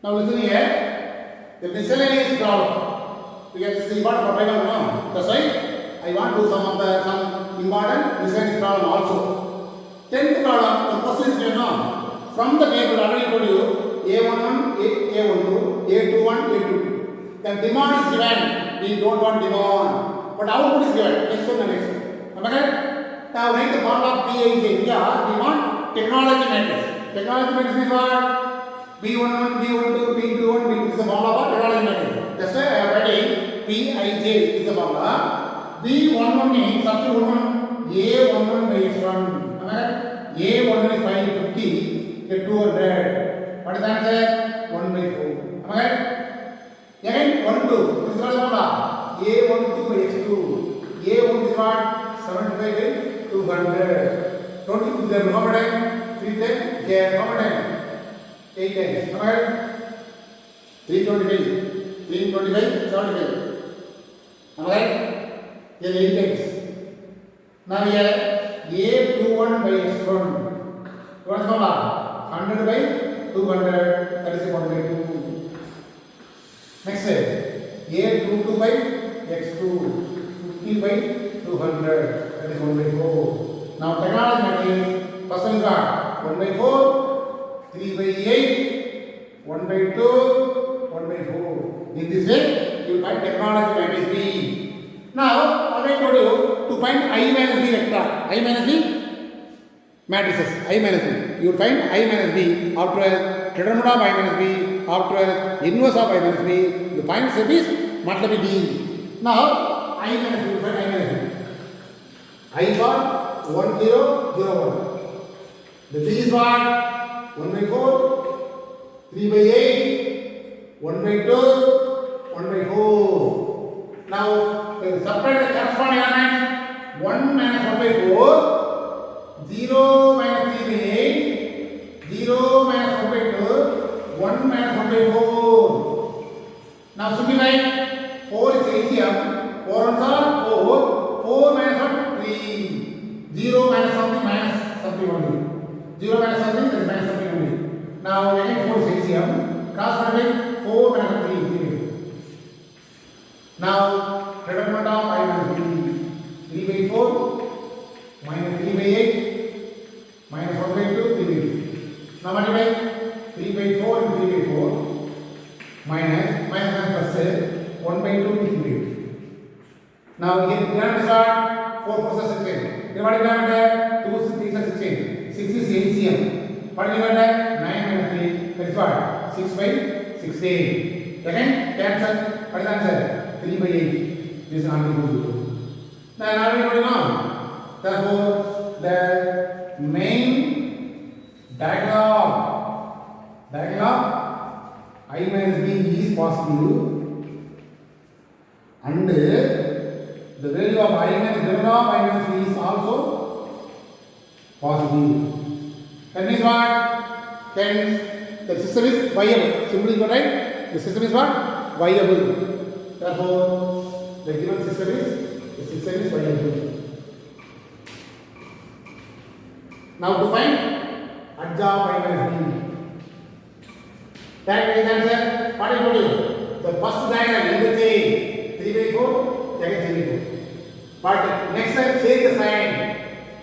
Now listen here, the miscellaneous problem. Because this is important for Bible now. That's why I want to do some important miscellaneous problem also. 10th problem, the question is given now. From the table already told you A11, A12, A21, A22. The demand is given. We don't want demand. But output is given. Next one and next one. Okay? Now write the formula Bij. Here we want technology matrix. Technology matrix is what? B11, B12, B21, B22 is the formula for technology matrix. That's why I am writing Bij is the formula. B11 means substitute 1 A11 by X1. A11 is 550, get 200. What is the answer? 1 by 4. Am I right? Again, 1, 2. This is what the formula. A12 by X2. A1 is what? 75 by 200. 20 there, how many times? 3 times. Here, how many times? 8 times. Am I right? 325. 325, 75. Am I right? Here 8 times. Now here A21 by X1. What is the formula? 100 by 200. That is 1 by 2. Next A22 by X2. 50 by 200. That is 1 by 4. Now technology matrix. First one is what? 1 by 4. 3 by 8. 1 by 2. 1 by 4. In this way, you will find technology matrix B. Now, I told you to find I minus B vector. I minus B matrices. I minus B. You will find I minus B after determinant of I minus B, after inverse of I minus B. The final step is matlab D. Now, I minus B. You find I minus B. I is what? 1, 0, 0, 1. The B is what? 1 by 4, 3 by 8, 1 by 2, 1 by 4. Now, subtract the corresponding elements. 1 minus 1 by 4, 0 minus 3 by 8, 0 minus 1 by 2, 1 minus 1 by 4. Now, simplify. 4 is LCM. 4 ones are 4. 4 minus 1, 3. 0 minus something only. 0 minus something, that is minus something only. Now, again 4 is LCM. Cross multiply 4 minus 3. Now, determinant of I minus B. 3 by 4 minus 3 by 8 minus 1 by 2, 3 by 2. Now multiply 3 by 4 and 3 by 4 minus and plus 1 by 2 is 3. Now here denominator start 4 4 is 16. Divided denominator 2 6 3 is 16. 6 is LCM. What is denominator? 9 minus 3. That is what? 6 by 16. Again cancel. What is the answer? 3 by 8. This is not equal to 0. Now what is now? Therefore, the main diagonal I minus B is positive, and the value of I minus B is also positive. That means what? Then the system is viable. Simply you write the system is what? Viable. Therefore, the given system is viable. Now to find adjoint I minus B. That is answer. What I told you? The first diagonal in the chain 3 by 4, second 3 by 4. But next time change the sign.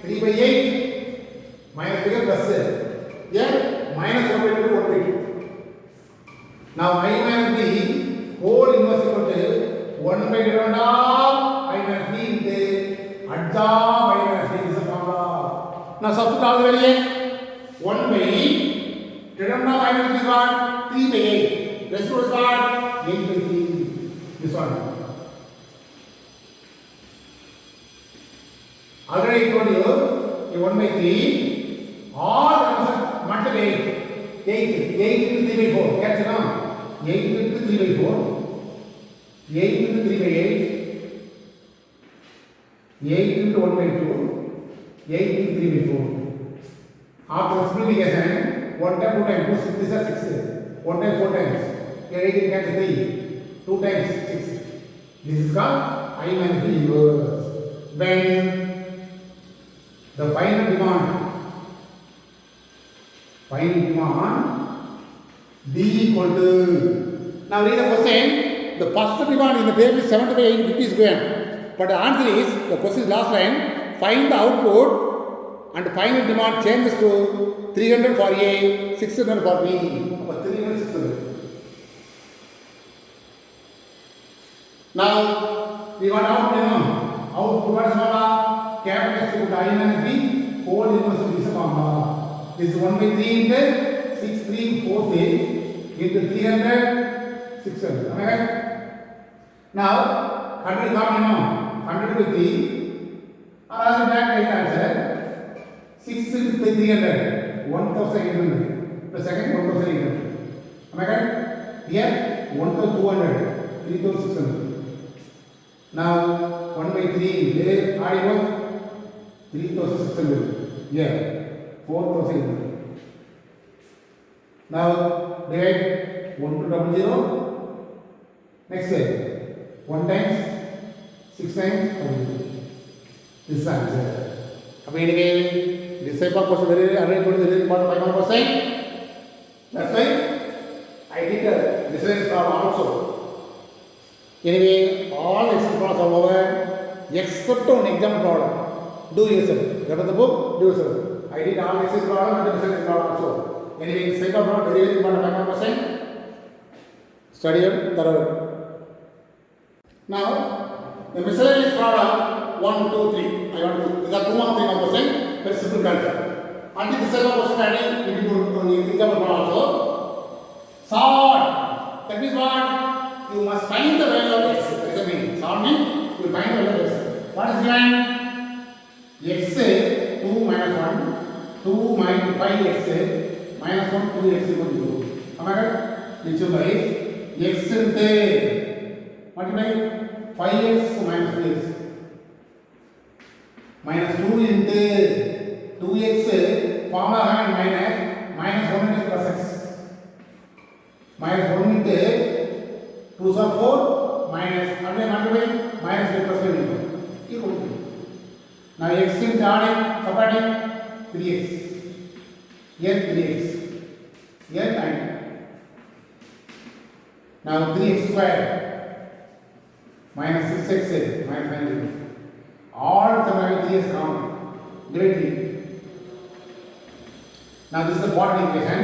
3 by 8 minus bigger plus here minus 1 by 2, 1 by 2. Now I minus B whole inverse equal to 1 by determinant of I minus B into adjoint I minus B is the formula. Now substitute all the value 1 by determinant of I minus B is what? 3 by 8. Residual is what? 8 by 3. This one. Already I told you, 1 by 3. All the numbers multiply 8. 8 into 3 by 4. Catch it now. 8 into 3 by 4. 8 into 3 by 8. 8 into 1 by 2. 8 into 3 by 4. After multiplication, 1 time, 2 times, 2 6 are 6. 1 time 4 times. Here 8 can 3. 2 times 6. This is called I minus B inverse. When the final demand D equal to. Now read the question. The first demand in the table is 75, 80, 50 square. But the answer is, the question is last line, find the output and final demand changes to 300 for A, 600 for B. 300, 600. Now, we want output, output what is formula? Capital X equal to I minus B, whole inverse of this formula. This is 1 by 3 into 6346 into 300, 600. Am I right? Now, 100 is not 100 by 3. Or as a back right answer, 6 by 300, 1800. The second 1800. Am I right? Here, 1200, 3600. Now, 1 by 3, there, add 3600. Here, 4000. Now, divide 1 to 00. Next step, 1 times, 6 times, 42. This is answer. Anyway, this type of question very important 5%. That's why I did a difference problem also. Anyway, all exam problems are over except one exam problem. Do yourself. Refer the book, do yourself. I did all exam problem and difference problem also. Anyway, this type of problem very important 5%. Study it thoroughly. Now, the miscellaneous problem 1, 2, 3. I want to. These are 2 marks, 3 marks question. Very simple concept. Until this type of question, I need to do exam problem also. Solve. That means what? You must find the value of x. That is the meaning. Solve means you will find the value of x. What is given? X 2 minus 1, 2 minus 5x minus 1, 2x equal to 2. Am I right? Which is by x into multiply 5x minus 2x minus 2 into 2x formula having minus 1 into plus x minus 1 into 2 is 4 minus multiply minus 8 plus 5 equal to 2. Now x into adding subtracting 3x here 3x here 9. Now 3x square minus 6x minus 9. All the value 3 is common. Divide 3. Now this is the bottom equation.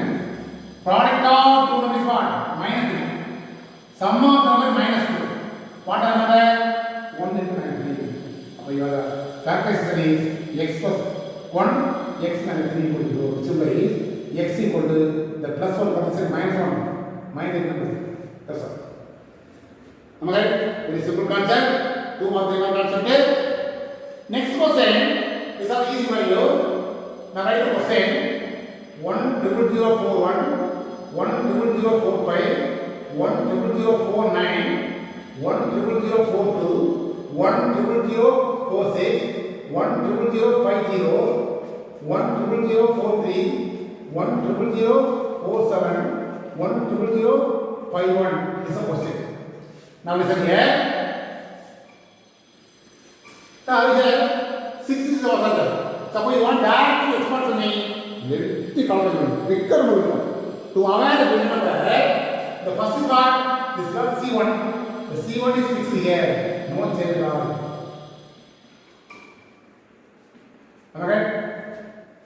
Product of two numbers what? Minus 3. Sum of the number minus 2. What are number? 1 into minus 3. So your factorization is x plus 1, x minus 3 equal to 0. Which implies x equal to the plus 1 plus minus 1 minus 8 number. That's all. Am I right? Very simple concept. 2 marks, 3 marks concept. Next question is an easy value. Now write the question 10041, 10045, 10049, 10042, 10046, 10050, 10043, 10047, 10051 is a question. Now listen here. Now here 6 is our answer. Suppose you want that to expand to me, lengthy calculation, bigger movement. To avoid the building number, the first is what? This is what C1. The C1 is fixed here. No change at all. Am I right?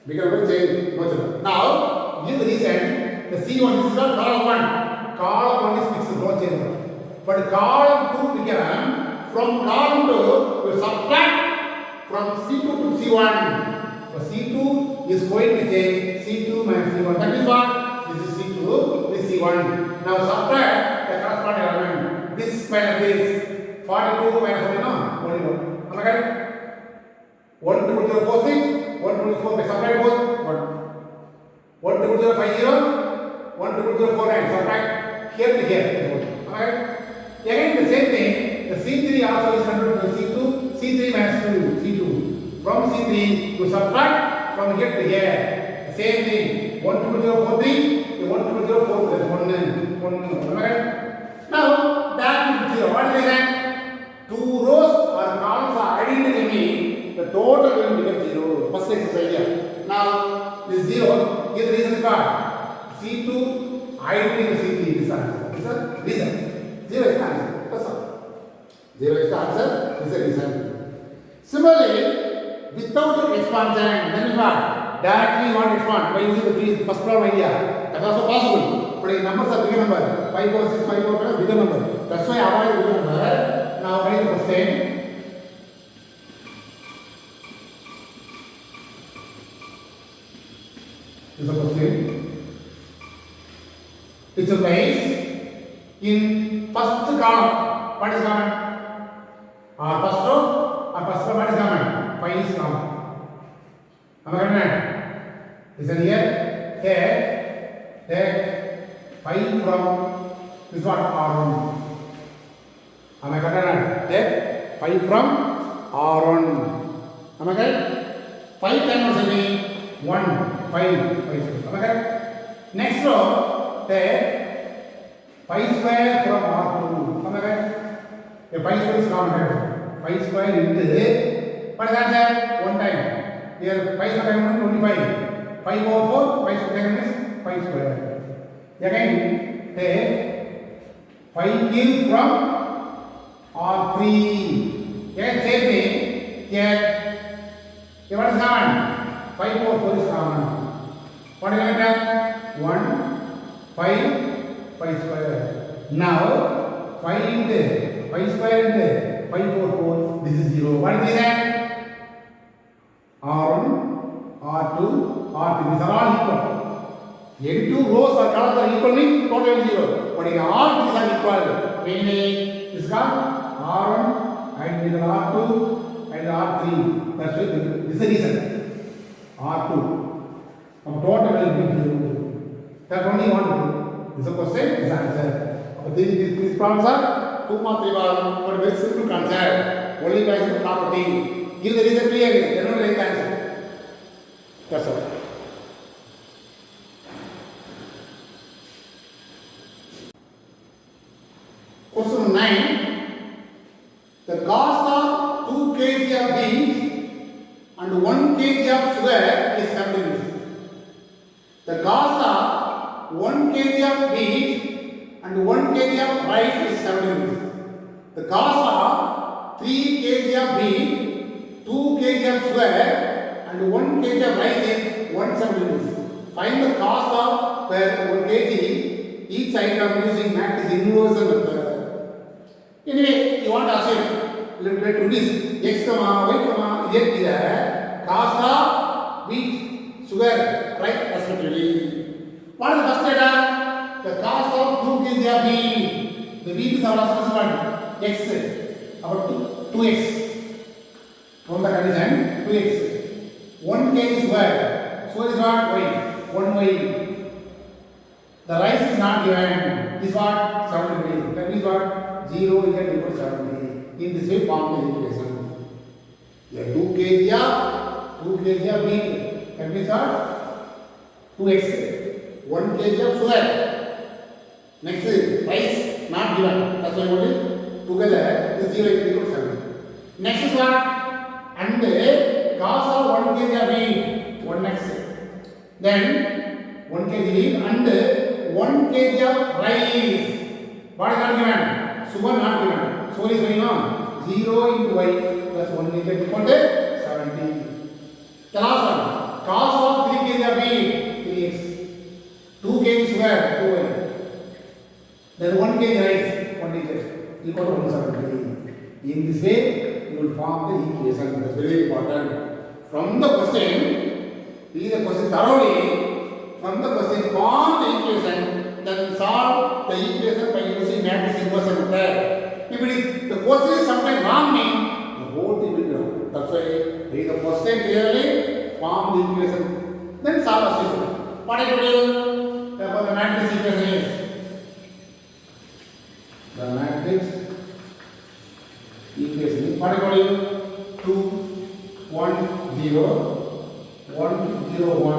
Bigger will change. No change. Now, give the reason. The C1 this is not column 1. Column 1 is fixed. No change at all. But column 2 become from column 2 we subtract from C2 to C1. So C2 is going to change C2 minus C1. That is what? This is C2, this is C1. Now subtract the corresponding element. This minus this. 42 minus 1, no? 21. Am I correct? 10046, 124 by subtract both. 10050, 10049. Subtract here to here. Am I correct? Again the same thing. The C3 also is converted to C2, C3 minus 2, C2. From C3 to subtract from here to here. The same thing. 12043 to 12044. That's 1. Right? Now, that will be 0. What is that? 2 rows or columns are identical mean the total will become 0. First exercise here. Now, this 0 is the reason for C2 identical answer. This is the reason. 0 is the answer. That's all. 0 is the answer. This is the reason. Similarly, without expansion, then we what? Directly you want to expand by using the first problem idea. That's also possible. But in numbers are bigger number. 5 over 6, 5 over 5 bigger number. That's why I avoid bigger number. Now write the question. This is the question. It's a place in first column. What is common? First row or first row what is common? 5 is common. Am I correct? Listen here. Take 5 from this one R1. Am I correct? Take 5 from R1. Am I correct? 5 times what mean? 1, 5. Am I correct? Next row, take 5 square from R2. Am I correct? The 5 square is common. 5 square into what is answer? 1 time. Here 5 square is 25. 5 over 4, 5 square is 5 square. Again, take 5 cube from R3. Again, same thing. Here what is common? 5 over 4 is common. What is the answer? 1, 5, 5 square. Now, 5 into 5 square into 5 over 4, this is 0. What is this? R1, R2, R3. These are all equal. Any two rows or columns are equal means total is 0. But in all these are equal. Meaning, this is called R1 and this is R2 and R3. That's why this is the reason. R2. Now total will be 0. That only one to do. This is a question, this is answer. These problems are 2 mark 3 mark, but very simple concept. Only by the property. Give the reason clearly, then only write the answer. That's all. Question 9. The cost of 2 kg of wheat and 1 kg of sugar is 70 rupees. The cost of 1 kg of wheat and 1 kg of rice is 70 rupees. The cost of 3 kg of wheat, 2 kg of sugar and 1 kg of rice is 170 rupees. Find the cost of per 1 kg each item using math is universal method. Anyway, you want to ask little bit to this x, y, z is the cost of wheat, sugar, rice respectively. What is the first data? The cost of 2 kg of wheat. The wheat is our first one. X about 2x. From the condition 2x. 1 kg sugar. Sugar is what? Y. 1 y. The rice is not given. Is what? 70. That means what? 0 is equal to 70. In this way, form the equation. Yeah, 2 kg of wheat. That means what? 2x. 1 kg of sugar. Next is rice, not given. That's why only together is 0 is equal to 70. Next is what? And the cost of 1 kg of wheat. 1x. Then 1 kg wheat and 1 kg of rice. What is not given? Sugar not given. So what is going on? 0 into y plus 1 is equal to 70. The last one. Cost of 3 kg of wheat, 3x. 2 kg sugar, 2y. Then 1 kg rice, 1 is equal to 170. In this way, you will form the equation. That's very important. From the question, read the question thoroughly. From the question, form the equation. Then solve the equation by using matrix inversion method. If it is the question is sometimes wrong, mean the whole thing will be wrong. That's why read the question clearly, form the equation, then solve the solution. What I told you about the matrix equation is the matrix equation. What I told you? 2, 1, 0, 1, 0, 1,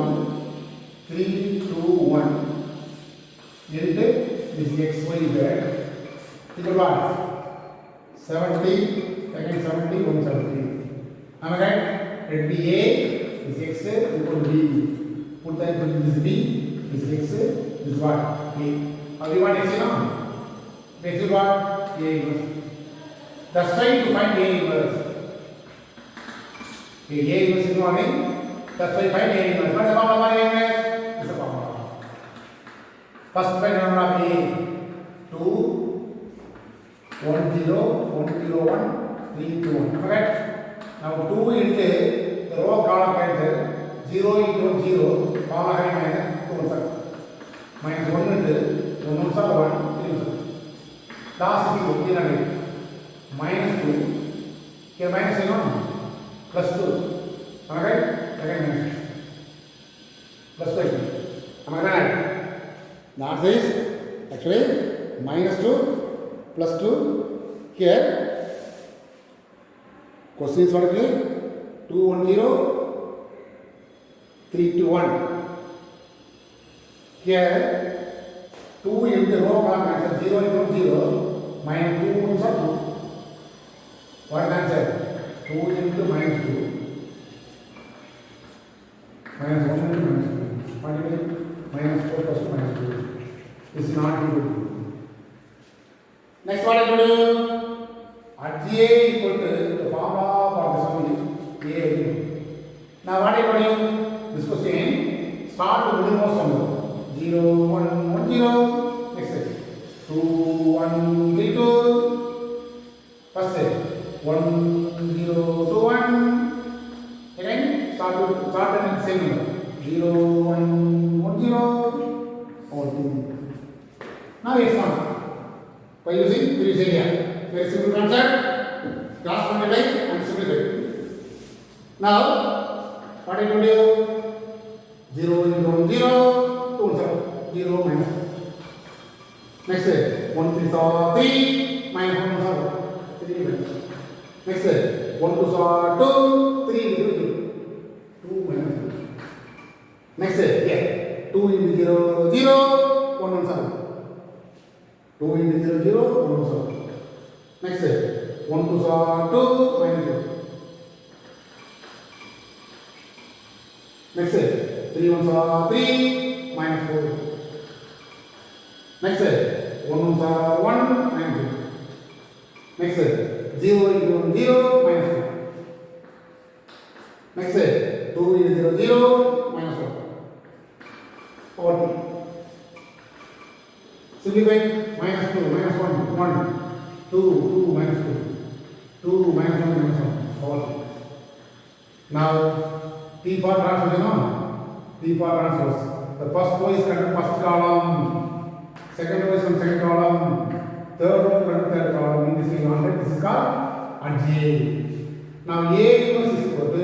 3, 2, 1. Into this x, y, z. Equal what? 70, second 70, 170. Am I right? Let B A is x equal to B. Put that into this B is x is what? A. How do you want x, you know? X is what? A inverse. That's why to find A inverse. A inverse is not in. That's why find A inverse. What is the formula for A inverse? This is the formula. First find number of A. 2, 1, 0, 1, 0, 1, 3, 2, 1. Correct? Now 2 into the row column cancel. 0 into 0, column having minus 2 1. Minus 1 into 1 1 3 1. Last is 2, minus 2. Here minus is on plus 2. Am I right? Again minus. Plus 2. Am I right? That is actually minus 2 plus 2. Here question is what clear? 2 1 0 3 2 1. Here 2 into row column answer 0 into 0 minus 2 1 2. What is answer? 2 into minus 2 minus 1 into minus 2. What is it? Minus 4 plus 2 minus 2. This is not equal to. Next what I do? At GA equal to the formula for this one is A. Now what I do? This question start with middlemost number. 0 1 1 0. Next step 2 1 3 2. First step 1 0 2 1. Again start with the same number. 0 1 1 0 or 2. Now it's not by using previous area. Very simple concept. Cross multiply and simplify. Now what I told you? 0 into 1 0, 2 1 0 minus. Next step 1 3 saw 3 minus 1 saw 3 minus. Next step 1 2 saw 2 3 into 2 minus. Next step yeah 2 into 0 0 1 1 saw 2 into 0 0 1 1 saw. Next step 1 2 saw 2 minus 2. Next step 3 1 saw 3 minus 4. Next step 1 1 saw 1 minus 2. Next step 0 into 0 minus 2. Next step 2 into 0 0 minus 1. 40. Simplify minus 2 minus 1 1 2 2 minus 2 2 minus 1 minus 1 40. Now T for transfer, you know? T for transfers. The first row is connected first column, second row is from second column, third row connected third column. In this way, this is called adj. Now A equals is equal to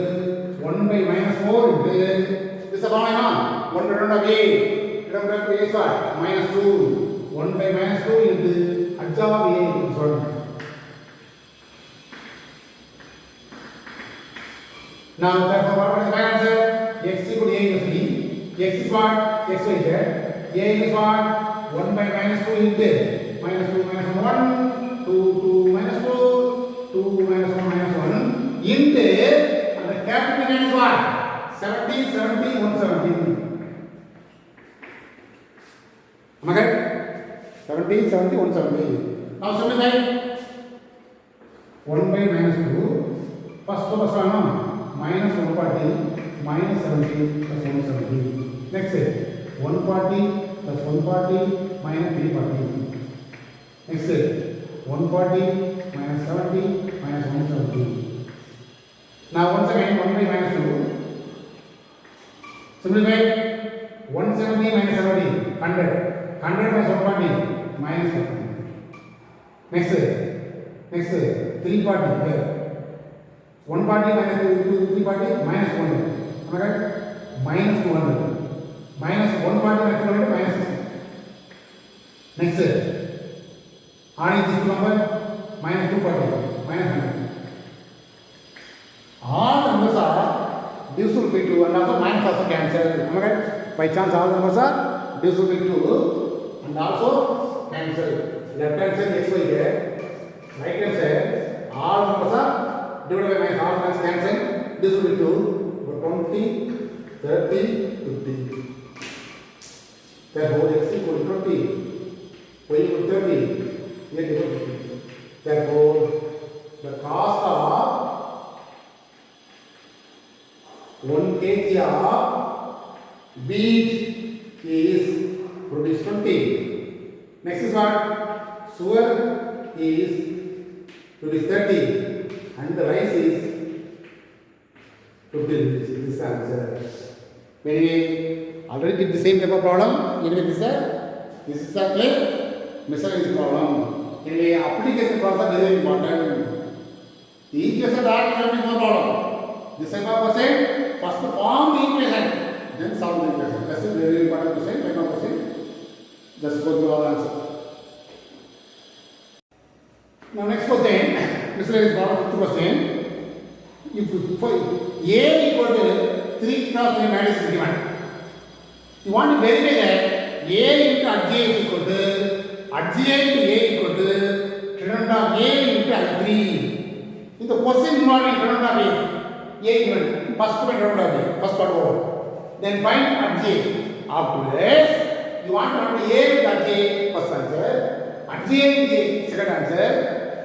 1 by minus 4 into this is the formula, 1 by root of A. Remember A is what? Minus 2. 1 by minus 2 into adj of A equals 1. Now therefore what is the right answer? X equal to A equals B. X is what? X is here. A is what? 1 by minus 2 into minus 2 minus 1 2 2 minus 2 2 minus 1 minus 1 into and the capital behind is what? 70 70 170. Am I correct? 70 70 170. Now simplify 1 by minus 2 first one minus 140 minus 70 plus 170. Next step 140 plus 140 minus 340. Next step 140 minus 70 minus 170. Now once again 1 by minus 2. Simplify 170 minus 70 100. 100 minus 140 minus 40. Next step 340 here. 140 minus 340 minus 100. Am I right? Minus 200. Minus 140 minus 200 minus 60. Next step. Adding this number minus 240 minus 100. All numbers are divisible by 2 and also minus also cancel. Am I right? By chance all numbers are divisible by 2 and also cancel. Left hand side x y here. Right hand side all numbers are divided by minus all minus cancel. This will be 2, 20, 30, 50. Therefore, x equal to 20. y equal to 30, z equal to 50. Therefore, the cost of 1 kg of wheat is rupees 20. Next is what? Sugar is rupees 30 and the rice is 50 rupees. This answer. Anyway, already did the same type of problem. Anyway, this is a clear miscellaneous problem. Anyway, application problem is very important. The equation that can be no problem. This type of question, first form the equation, then solve the equation. That's a very important question. Type of question. Just go through all answer. Now next question, miscellaneous problem, fifth question. If A equal to 3 cross 3 matrix is given, you want to verify that A into Adj is equal to Adj into A equal to determinant of A into I3. In the question involving determinant of A given, first part determinant of A, first part over. Then find Adj. Afterwards, you want to find A with Adj, first answer. Adj with A, second answer.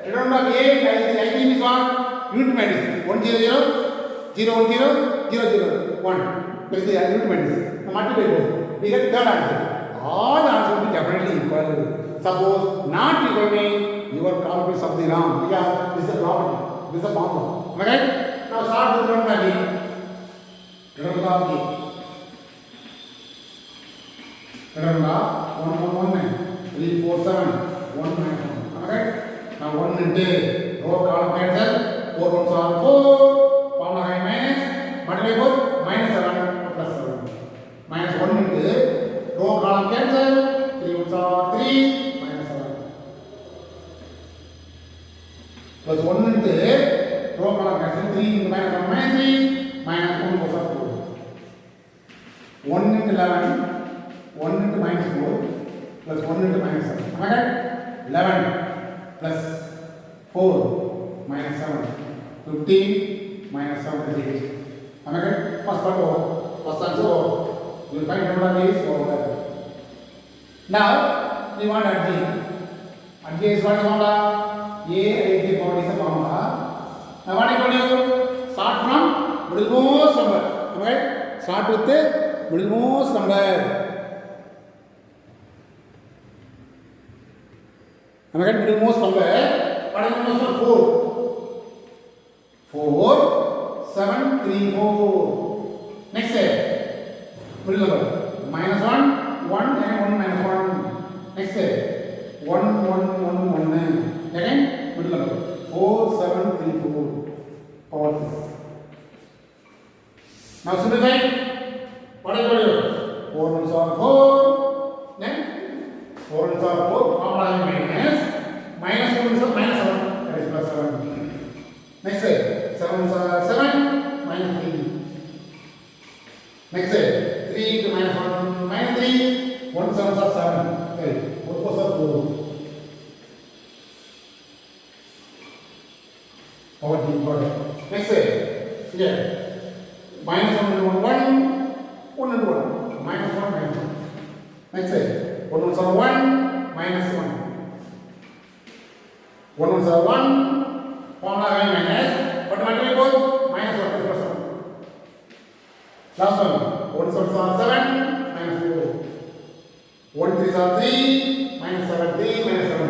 Determinant of A with I3 is what? Unit matrix. 1 0 0 0 1 0 0 0 1. That is the unit matrix. Now multiply both. We get third answer. All answers will be definitely equal. Suppose not equal means your calculation is something wrong because this is a property. This is a formula. Am I right? Now start with determinant of A. Determinant of A. Determinant of 1 1 1 3 4 7 1 9 1. Am I right? Now 1 into row column cancel. 4 1s are 4. Formula high minus. Multiply both. Minus 7 plus 7. Minus 1 into row column cancel. 3 1s are 3. Minus 7. Plus 1 into row column cancel. 3 into minus 1 minus 3. Minus 1 4 are 4. 1 into 11. 1 into minus 4. Plus 1 into minus 7. Am I right? 11 plus 4 minus 7. 15 minus 7 is 8. Am I right? First part over. First answer over. You will find determinant of A is over there. Now, we want Adj. Adj is what is formula? A I3 power is the formula. Now, what I told you? Start from middlemost number. Am I right? Start with the middlemost number. Am I right? Middlemost number. What is the number? 4. 4, 7, 3, 4. Next step. Middle number. Minus 1, 1 and 1 minus 1. Next step. 1, 1, 1, 1. Again, middle number. 4, 7, 3, 4. Power 3. Now simplify. What I told you? 4 1s are 4. Then 4 1s are 4. Formula minus. Minus 1 is minus 7. That is plus 7. Next step. 7 1s are 7. Minus 3. Next step. 3 into minus 1 minus 3. 1 7s are 7. Okay. 1 4s are 4. Power D. Next step. Here. Minus 1 into 1 1. 1 into 1. Minus 1 minus 1. Next step. 1 1s are 1. Minus 1. 1 1s are 1. Formula I minus. What multiply both? Minus 1 plus 1. Last one. 1 7s are 7. Minus 4. 1 3s are 3. Minus 7. 3 minus 7.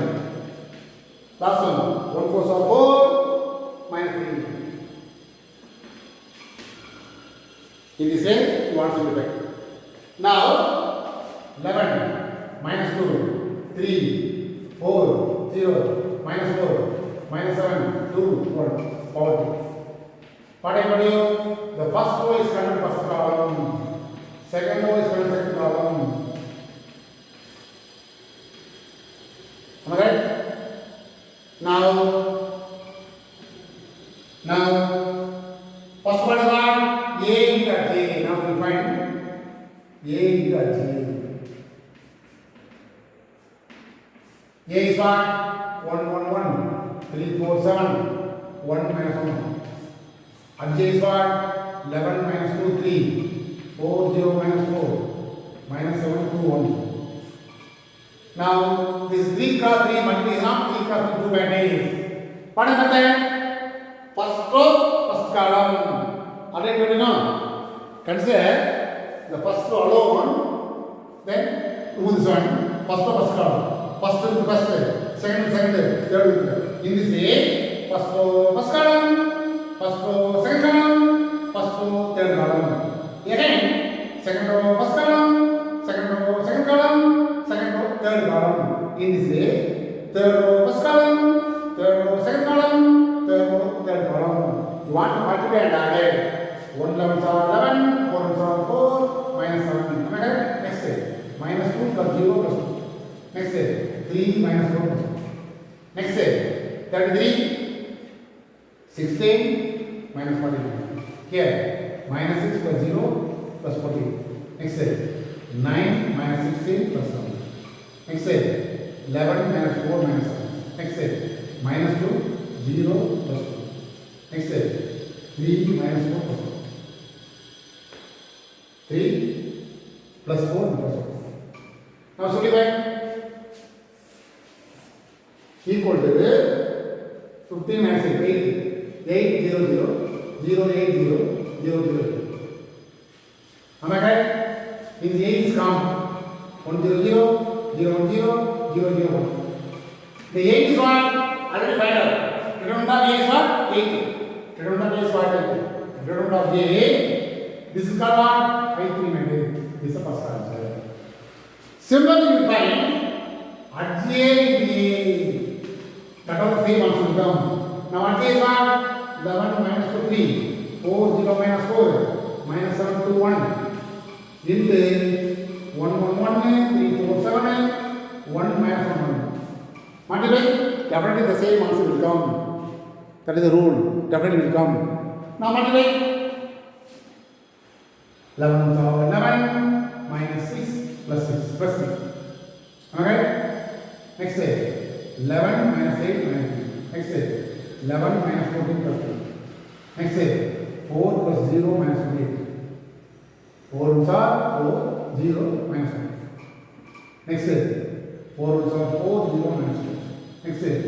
Last one. 1 4s are 4. Minus 3. In this way, you want to simplify. Now, 11 minus 2, 3, 4, 0, minus 4, minus 7, 2, 1, power 2. What I told you? The first row is called first column, second row is called second column. Am I right? Now, first one is what? A into J. Now we find A into J. A is what? 1 1 1 3 4 7 1 minus 1. J is what? 11 minus 2 3 4 0 minus 4 minus 7 2 1. Now this is 3 cross 3 multiply is not 3 cross 2 by days. What is method? First row, first column. Alright, you know. Consider the first row alone, then do this one. First row, first column. First to first, second to second, third to third. In this way, first row, first column, first row, second column, first row, third column. Again, second row, first column, second row, second column, second row, third column. In this way, third row, first column, third row, second column, third row, third column. You want to multiply and add. 1 11s are 11, 4 11s are 4, minus 7. Okay? Next day, minus 2 plus 0 plus 2. Next day, 3 minus 4 plus 2. Next day, 33, 16, minus 49. Here, minus 6 plus 0 plus 14. Next day, 9 minus 16 plus 7. Next day, 11 minus 4 minus 7. Next day, minus 2, 0 plus 2. Next day, 3 minus 4 plus 2. 3 plus 4 plus 4. Now simplify. Equal to 15 minus 8. 8 0 0 0 8 0 0 0. Am I right? Means 8 is common. 1 0 0 0 1 0 0 0 1. The 8 is what? Already find out. Redundant of A is what? 8. Redundant of A is what? 8. Redundant of A. This is called what? I3 method. This is the first answer. Similarly, we find at A in A. Cut out the same answer become. Now at A is what? 11 minus 2 3. 4 0 minus 4. Minus 7 2 1. Into 1 1 1 3 4 7 1 minus 1 1. Multiply. Definitely the same answer will come. That is the rule. Definitely will come. Now multiply. 11 11 minus 6 plus 6 plus 6. Okay? Next day, 11 minus 8 minus 3. Next day, 11 minus 14 plus 2. Next day, 4 plus 0 minus 8. 4 is 4, 0 minus 1. Next day, 4 is 4, 0 minus 2. Next day,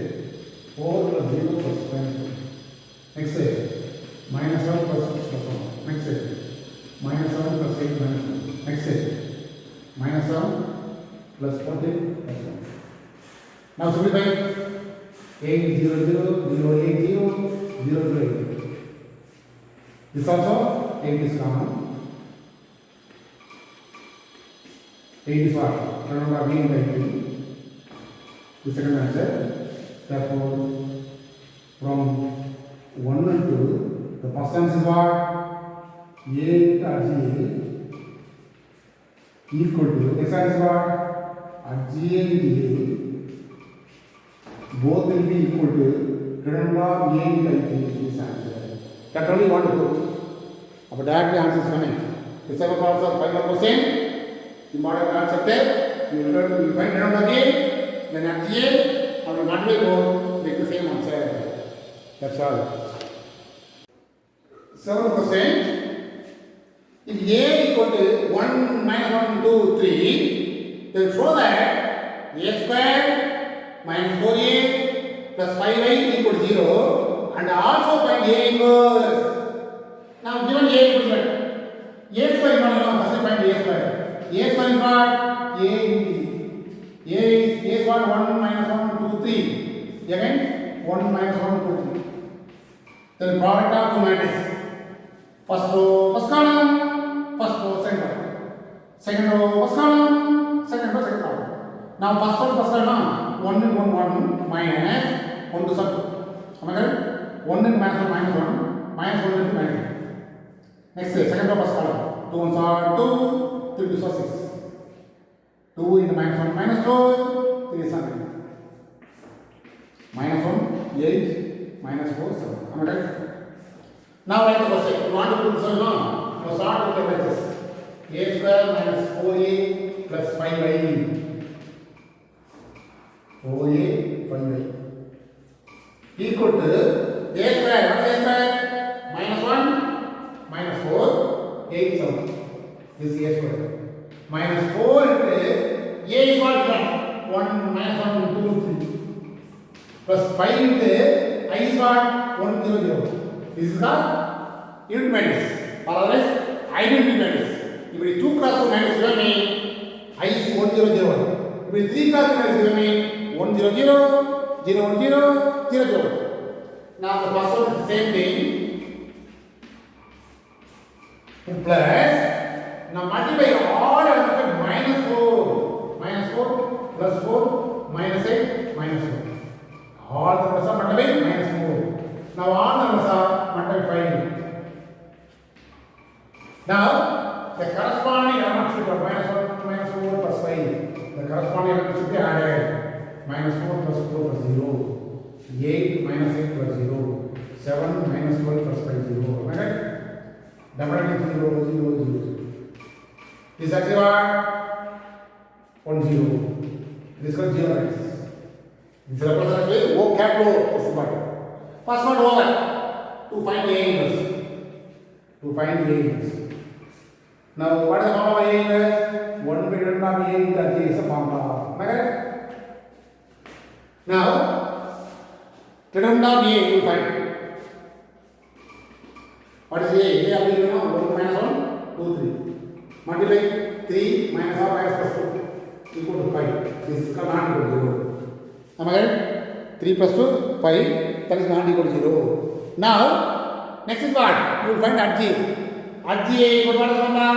4 plus 0 plus minus 1. Next day, minus 1 plus 6 plus 1. Next day, minus 7 plus 8 minus 1. Next day, minus 7 plus 14 plus 1. Now simplify. 8 0 0 0 8 0 0 0 8. This also 8 is common. 8 is what? Remember being by 2. The second answer. Therefore, from 1 and 2, the first answer is what? A at G equal to next answer is what? At G and A both will be equal to remember A by this answer. That only one to put. But directly answer is coming. The second also final question. The model concept you will find remember A, then at G and what will go make the same answer. That's all. Seventh question. If A equal to 1 minus 1 2 3, then show that A square minus 4A plus 5A equal to 0 and also find A inverse. Now given A equal to A square is not first find A square. A square is what? A into A is what? 1 minus 1 2 3. Again 1 minus 1 2 3. Then product of two matrices. First row, first column, first row, second column. Second row, first column, second row, second column. Now first row, first column, 1 into 1 minus 1 to sub 2. Am I correct? 1 into minus 1 minus 1, minus 1 into minus 1. Next second row, first column. 2 ones are 2, 3 2s are 6. 2 into minus 1 minus 2, 3 is 9. Minus 1, 8, minus 4, 7. Am I correct? Now write the question. You want to put this on? Now start with the matrices. A square minus 4A plus 5A. 4A 5A equal to A square. What is A square? Minus 1 minus 4 8 7. This is A square. Minus 4 into A is what? 1 minus 1 2 3 plus 5 into I is what 1 0 0. This is the unit matrix or otherwise identity matrix. If it is 2 cross 2 matrix given me I is 1 0 0 1. If it is 3 cross 2 matrix given me 1 0 0 0 1 0 0 0. Now the first one is the same thing. Plus now multiply all elements minus 4 plus 4 minus 8 minus 4. All the numbers are multiplied minus 4. Now all the numbers are multiplied 5. Now the corresponding elements should be minus 1 minus 4 plus 5. The corresponding elements should be added. Minus 4 plus 4 plus 0. 8 minus 8 plus 0. 7 minus 12 plus 5 0. Am I right? Definitely 0 0 0. This is actually what? 1 0. This is called 0 axis. This represents with O capital possible. First one over to find the angles. Now what is the formula of A inverse? 1 by determinant of A into G is a formula. Am I right? Now determinant of A you will find. What is A? A you know 1 minus 1 2 3. Multiply 3 minus or minus plus 2 equal to 5. This is not equal to 0. Am I right? 3 plus 2 5. That is not equal to 0. Now next is what? You will find at G. At G A equal to what is the formula?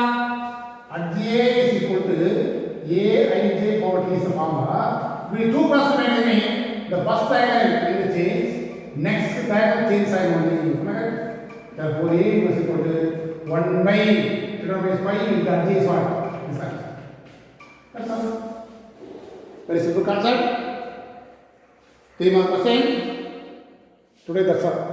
At G A is equal to A I J power T is the formula. We 2 plus 2 means the first diagonal interchange, next diagonal change sign only. Am I right? Therefore A is equal to 1 by 5 into G is what? This side. That's all. Very simple concept. 3 mark question. Today that's all.